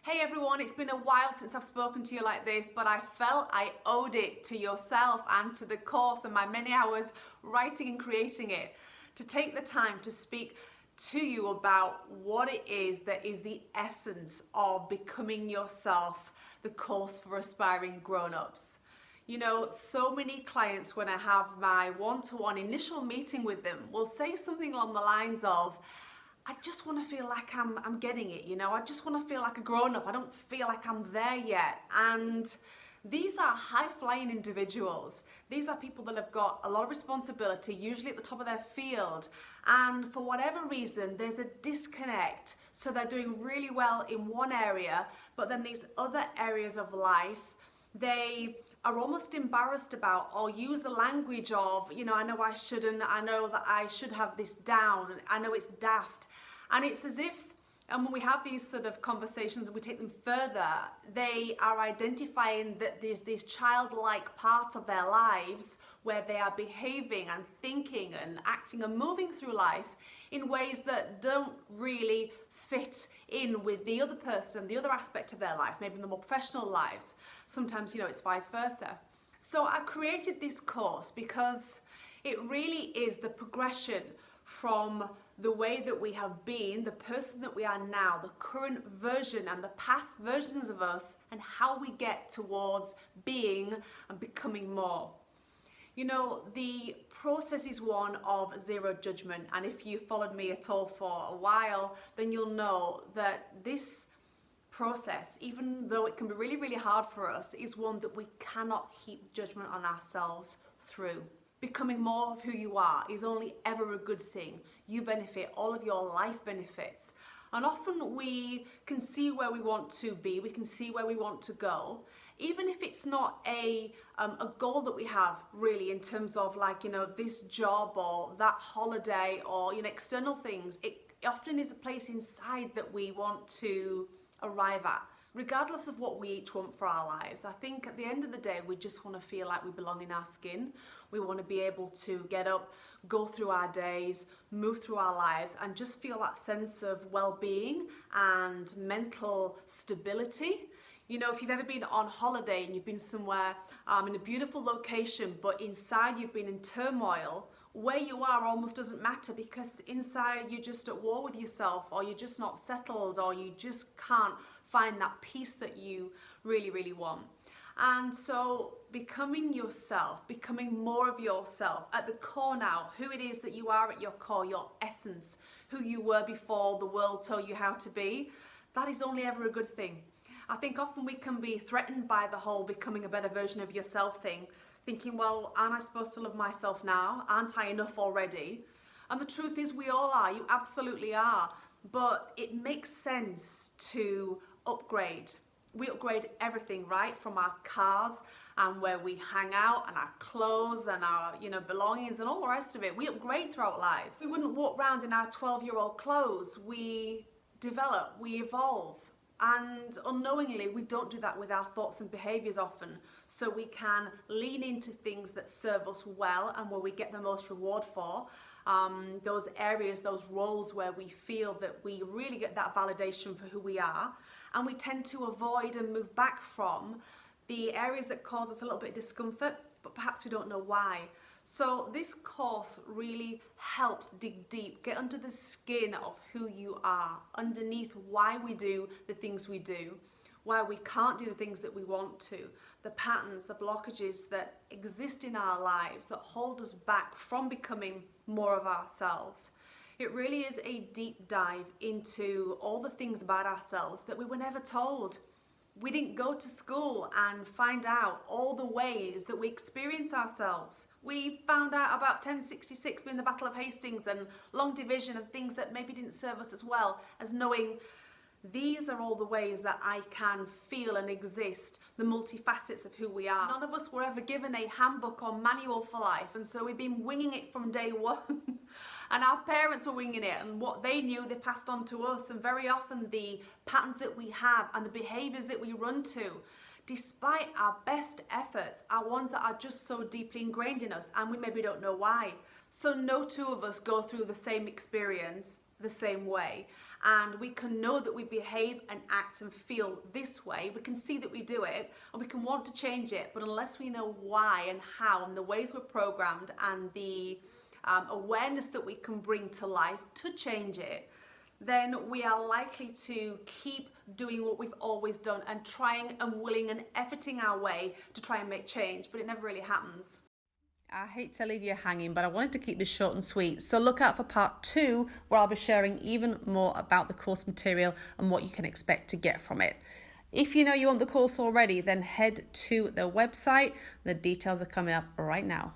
Hey everyone, it's been a while since I've spoken to you like this, but I felt I owed it to yourself and to the course and my many hours writing and creating it to take the time to speak to you about what it is that is the essence of becoming yourself, the course for aspiring grown-ups. You know, so many clients, when I have my one-to-one initial meeting with them, will say something along the lines of, I just want to feel like I'm getting it, you know, I just want to feel like a grown-up. I don't feel like I'm there yet. And these are high-flying individuals. These are people that have got a lot of responsibility, usually at the top of their field. And for whatever reason, there's a disconnect. So they're doing really well in one area, but then these other areas of life, they are almost embarrassed about, or use the language of, you know, I know I shouldn't, I know that I should have this down, I know it's daft. And it's as if, and when we have these sort of conversations and we take them further, they are identifying that there's this childlike part of their lives where they are behaving and thinking and acting and moving through life in ways that don't really fit in with the other person, the other aspect of their life, maybe in the more professional lives. Sometimes, you know, it's vice versa. So I created this course because it really is the progression from the way that we have been, the person that we are now, the current version and the past versions of us, and how we get towards being and becoming more. You know, the process is one of zero judgment, and if you followed me at all for a while, then you'll know that this process, even though it can be really, really hard for us, is one that we cannot heap judgment on ourselves through. Becoming more of who you are is only ever a good thing. You benefit, all of your life benefits. And often we can see where we want to be, we can see where we want to go, even if it's not a goal that we have really in terms of, like, you know, this job or that holiday or, you know, external things. It often is a place inside that we want to arrive at, regardless of what we each want for our lives. I think at the end of the day, we just want to feel like we belong in our skin. We want to be able to get up, go through our days, move through our lives, and just feel that sense of well-being and mental stability. You know, if you've ever been on holiday and you've been somewhere in a beautiful location, but inside you've been in turmoil, where you are almost doesn't matter, because inside you're just at war with yourself, or you're just not settled, or you just can't find that peace that you really, really want. And so becoming yourself, becoming more of yourself at the core now, who it is that you are at your core, your essence, who you were before the world told you how to be, that is only ever a good thing. I think often we can be threatened by the whole becoming a better version of yourself thing, thinking, well, aren't I supposed to love myself now? Aren't I enough already? And the truth is, we all are. You absolutely are. But it makes sense to upgrade. We upgrade everything, right? From our cars and where we hang out and our clothes and our, you know, belongings and all the rest of it. We upgrade throughout lives. We wouldn't walk around in our 12-year-old clothes. We develop, we evolve. And unknowingly, we don't do that with our thoughts and behaviours often. So we can lean into things that serve us well and where we get the most reward for. Those areas, those roles where we feel that we really get that validation for who we are. And we tend to avoid and move back from the areas that cause us a little bit of discomfort, but perhaps we don't know why. So this course really helps dig deep, get under the skin of who you are, underneath why we do the things we do, why we can't do the things that we want to, the patterns, the blockages that exist in our lives that hold us back from becoming more of ourselves. It really is a deep dive into all the things about ourselves that we were never told. We didn't go to school and find out all the ways that we experience ourselves. We found out about 1066 being the Battle of Hastings and long division and things that maybe didn't serve us as well as knowing these are all the ways that I can feel and exist, the multi-facets of who we are. None of us were ever given a handbook or manual for life, and so we've been winging it from day one. And our parents were winging it, and what they knew they passed on to us, and very often the patterns that we have and the behaviours that we run to, despite our best efforts, are ones that are just so deeply ingrained in us, and we maybe don't know why. So no two of us go through the same experience the same way. and we can know that we behave and act and feel this way. We can see that we do it and we can want to change it, but unless we know why and how and the ways we're programmed and the awareness that we can bring to life to change it, then we are likely to keep doing what we've always done and trying and willing and efforting our way to try and make change, but it never really happens. I hate to leave you hanging, but I wanted to keep this short and sweet. So look out for part 2, where I'll be sharing even more about the course material and what you can expect to get from it. If you know you want the course already, then head to the website. The details are coming up right now.